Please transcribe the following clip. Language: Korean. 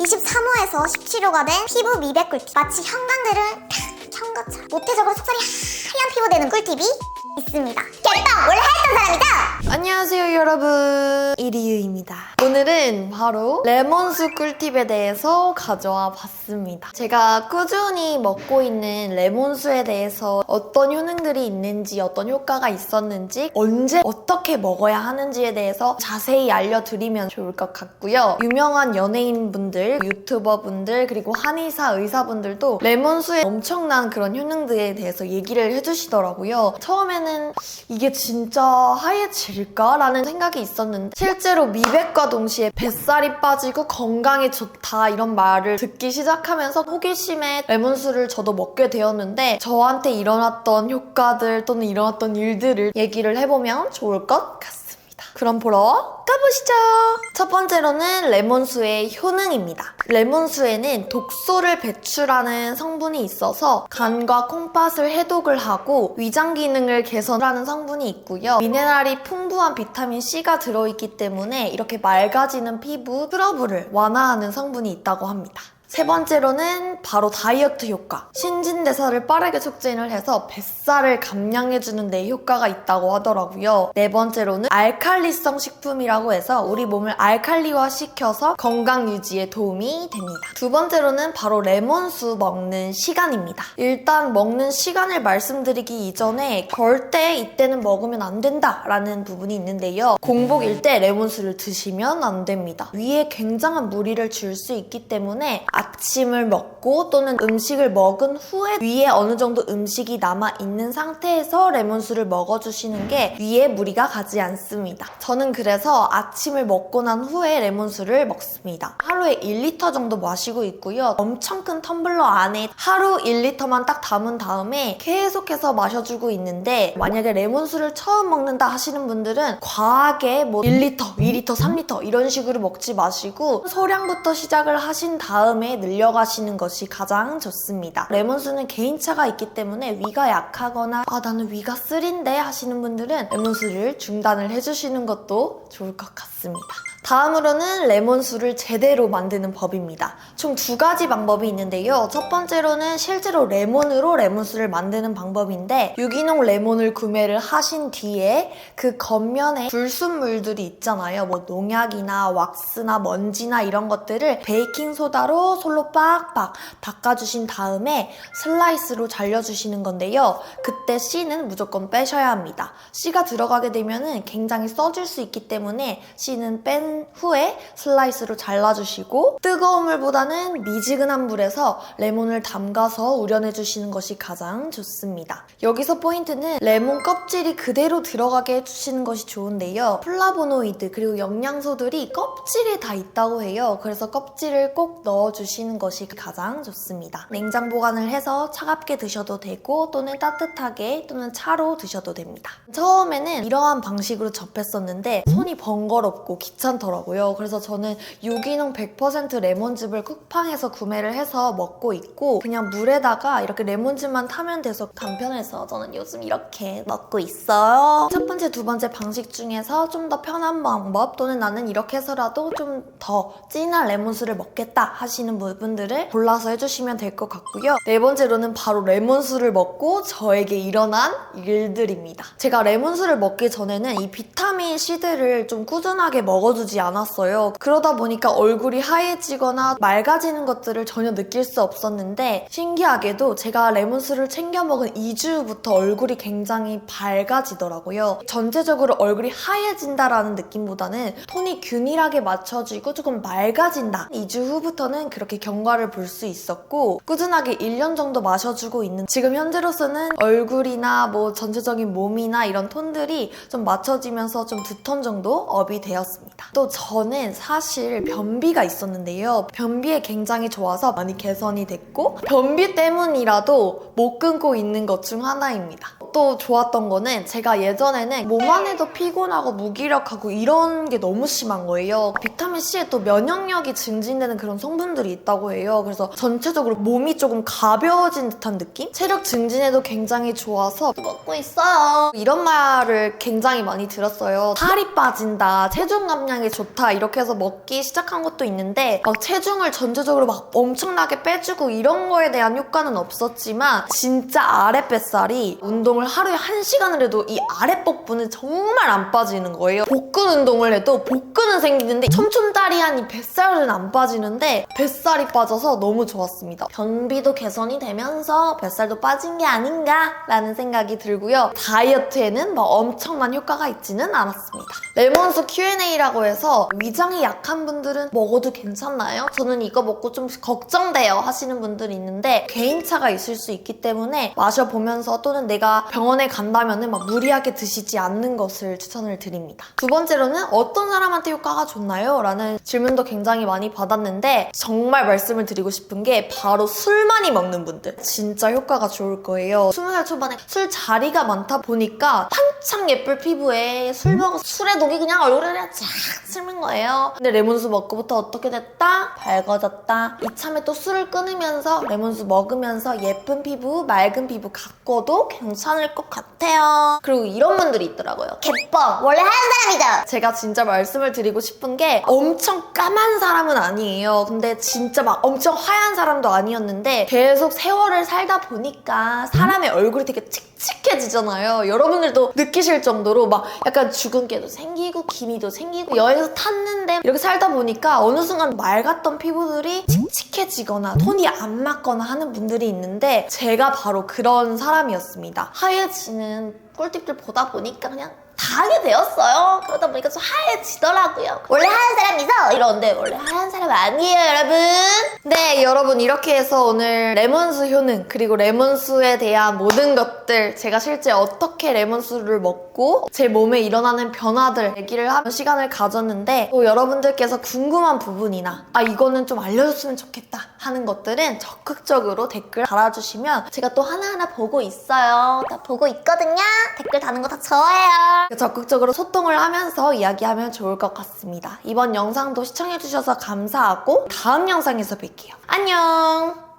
23호에서 17호가 된 피부 미백 꿀팁. 마치 형광들을 켠 것처럼 모태적으로 속살이 하얀 피부 되는 꿀팁이 있습니다. 개빵! 원래 하였던 사람이죠? 안녕하세요 여러분, 이리유입니다. 오늘은 바로 레몬수 꿀팁에 대해서 가져와 봤습니다. 제가 꾸준히 먹고 있는 레몬수에 대해서 어떤 효능들이 있는지, 어떤 효과가 있었는지, 언제 어떻게 먹어야 하는지에 대해서 자세히 알려드리면 좋을 것 같고요. 유명한 연예인분들, 유튜버분들, 그리고 한의사, 의사분들도 레몬수의 엄청난 그런 효능들에 대해서 얘기를 해주시더라고요. 처음에는 이게 진짜 하얘질까? 라는 생각이 있었는데 실제로 미백과 동시에 뱃살이 빠지고 건강에 좋다 이런 말을 듣기 시작하면서 호기심에 레몬수를 저도 먹게 되었는데 저한테 일어났던 효과들 또는 일어났던 일들을 얘기를 해보면 좋을 것 같습니다. 그럼 보러 가보시죠. 첫 번째로는 레몬수의 효능입니다. 레몬수에는 독소를 배출하는 성분이 있어서 간과 콩팥을 해독을 하고 위장 기능을 개선하는 성분이 있고요. 미네랄이 풍부한 비타민 C가 들어있기 때문에 이렇게 맑아지는 피부 트러블을 완화하는 성분이 있다고 합니다. 세 번째로는 바로 다이어트 효과. 신진대사를 빠르게 촉진을 해서 뱃살을 감량해주는 데 효과가 있다고 하더라고요. 네 번째로는 알칼리성 식품이라고 해서 우리 몸을 알칼리화 시켜서 건강 유지에 도움이 됩니다. 두 번째로는 바로 레몬수 먹는 시간입니다. 일단 먹는 시간을 말씀드리기 이전에 절대 이때는 먹으면 안 된다라는 부분이 있는데요. 공복일 때 레몬수를 드시면 안 됩니다. 위에 굉장한 무리를 줄 수 있기 때문에 아침을 먹고 또는 음식을 먹은 후에 위에 어느 정도 음식이 남아있는 상태에서 레몬수를 먹어주시는 게 위에 무리가 가지 않습니다. 저는 그래서 아침을 먹고 난 후에 레몬수를 먹습니다. 하루에 1리터 정도 마시고 있고요. 엄청 큰 텀블러 안에 하루 1리터만 딱 담은 다음에 계속해서 마셔주고 있는데 만약에 레몬수를 처음 먹는다 하시는 분들은 과하게 뭐 1리터, 2리터, 3리터 이런 식으로 먹지 마시고 소량부터 시작을 하신 다음에 늘려가시는 것이 가장 좋습니다. 레몬수는 개인차가 있기 때문에 위가 약하거나 나는 위가 쓰린데 하시는 분들은 레몬수를 중단을 해주시는 것도 좋을 것 같습니다. 다음으로는 레몬수를 제대로 만드는 법입니다. 총 두 가지 방법이 있는데요. 첫 번째로는 실제로 레몬으로 레몬수를 만드는 방법인데 유기농 레몬을 구매를 하신 뒤에 그 겉면에 불순물들이 있잖아요. 뭐 농약이나 왁스나 먼지나 이런 것들을 베이킹소다로 솔로 빡빡 닦아주신 다음에 슬라이스로 잘려주시는 건데요. 그때 씨는 무조건 빼셔야 합니다. 씨가 들어가게 되면 굉장히 써질 수 있기 때문에 씨는 뺀 후에 슬라이스로 잘라주시고 뜨거운 물보다는 미지근한 물에서 레몬을 담가서 우려내주시는 것이 가장 좋습니다. 여기서 포인트는 레몬 껍질이 그대로 들어가게 해주시는 것이 좋은데요. 플라보노이드 그리고 영양소들이 껍질에 다 있다고 해요. 그래서 껍질을 꼭 넣어주시는 것이 가장 좋습니다. 냉장 보관을 해서 차갑게 드셔도 되고 또는 따뜻하게 또는 차로 드셔도 됩니다. 처음에는 이러한 방식으로 접했었는데 손이 번거롭고 귀찮더라고요. 그래서 저는 유기농 100% 레몬즙을 쿠팡에서 구매를 해서 먹고 있고 그냥 물에다가 이렇게 레몬즙만 타면 돼서 간편해서 저는 요즘 이렇게 먹고 있어요. 첫 번째, 두 번째 방식 중에서 좀 더 편한 방법 또는 나는 이렇게 해서라도 좀 더 진한 레몬수를 먹겠다 하시는 분들을 골라서 해주시면 될 것 같고요. 네 번째로는 바로 레몬수를 먹고 저에게 일어난 일들입니다. 제가 레몬수를 먹기 전에는 이 비타민 C들을 좀 꾸준하게 먹어주지 않았어요. 그러다 보니까 얼굴이 하얘지거나 맑아지는 것들을 전혀 느낄 수 없었는데 신기하게도 제가 레몬수를 챙겨 먹은 2주부터 얼굴이 굉장히 밝아지더라고요. 전체적으로 얼굴이 하얘진다라는 느낌보다는 톤이 균일하게 맞춰지고 조금 맑아진다. 2주 후부터는 그렇게 경과를 볼 수 있었고 꾸준하게 1년 정도 마셔주고 있는 지금 현재로서는 얼굴이나 뭐 전체적인 몸이나 이런 톤들이 좀 맞춰지면서 좀 두톤 정도 업이 되었습니다. 또 저는 사실 변비가 있었는데요. 변비에 굉장히 좋아서 많이 개선이 됐고 변비 때문이라도 못 끊고 있는 것 중 하나입니다. 또 좋았던 거는 제가 예전에는 몸만 해도 피곤하고 무기력하고 이런 게 너무 심한 거예요. 비타민C에 또 면역력이 증진되는 그런 성분들이 있다고 해요. 그래서 전체적으로 몸이 조금 가벼워진 듯한 느낌? 체력 증진에도 굉장히 좋아서 먹고 있어요. 이런 말을 굉장히 많이 들었어요. 살이 빠진다, 체중 감량에 좋다 이렇게 해서 먹기 시작한 것도 있는데 막 체중을 전체적으로 막 엄청나게 빼주고 이런 거에 대한 효과는 없었지만 진짜 아랫뱃살이 운동을 하루에 1시간을 해도 이 아랫복부는 정말 안 빠지는 거예요. 복근 운동을 해도 복근은 생기는데 촘촘다리한 이 뱃살은 안 빠지는데 뱃살이 빠져서 너무 좋았습니다. 변비도 개선이 되면서 뱃살도 빠진 게 아닌가라는 생각이 들고요. 다이어트에는 뭐 엄청난 효과가 있지는 않았습니다. 레몬수 Q&A라고 해서 위장이 약한 분들은 먹어도 괜찮나요? 저는 이거 먹고 좀 걱정돼요 하시는 분들이 있는데 개인차가 있을 수 있기 때문에 마셔보면서 또는 내가 병원에 간다면 막 무리하게 드시지 않는 것을 추천을 드립니다. 두 번째로는 어떤 사람한테 효과가 좋나요? 라는 질문도 굉장히 많이 받았는데 정말 말씀을 드리고 싶은 게 바로 술 많이 먹는 분들 진짜 효과가 좋을 거예요. 20살 초반에 술 자리가 많다 보니까 한창 예쁠 피부에 술 먹어서 술에 독이 그냥 얼굴에 그냥 쫙 스는 거예요. 근데 레몬수 먹고부터 어떻게 됐다? 밝아졌다. 이참에 또 술을 끊으면서 레몬수 먹으면서 예쁜 피부, 맑은 피부 가꿔도 괜찮을 것 같아요. 그리고 이런 분들이 있더라고요. 개뻥 원래 하얀 사람이죠. 제가 진짜 말씀을 드리고 싶은 게 엄청 까만 사람은 아니에요. 근데 진짜 막 엄청 하얀 사람도 아니었는데 계속 세월을 살다 보니까 사람의 얼굴이 되게 칙칙해지잖아요. 여러분들도 느끼실 정도로 막 약간 주근깨도 생기고 기미도 생기고 여행에서 탔는데 이렇게 살다 보니까 어느 순간 맑았던 피부들이 칙칙해지거나 톤이 안 맞거나 하는 분들이 있는데 제가 바로 그런 사람이었습니다. 하얘지는 꿀팁들 보다 보니까 그냥 다 하게 되었어요. 그러다 보니까 좀 하얘지더라고요. 원래 하얀 사람이죠? 이런데 원래 하얀 사람 아니에요, 여러분. 네, 여러분 이렇게 해서 오늘 레몬수 효능 그리고 레몬수에 대한 모든 것들 제가 실제 어떻게 레몬수를 먹고 제 몸에 일어나는 변화들 얘기를 하는 시간을 가졌는데 또 여러분들께서 궁금한 부분이나 이거는 좀 알려줬으면 좋겠다 하는 것들은 적극적으로 댓글 달아주시면 제가 또 하나하나 보고 있어요. 나 보고 있거든요. 댓글 다는 거 다 좋아해요. 적극적으로 소통을 하면서 이야기하면 좋을 것 같습니다. 이번 영상도 시청해주셔서 감사하고 다음 영상에서 뵐게요. 안녕!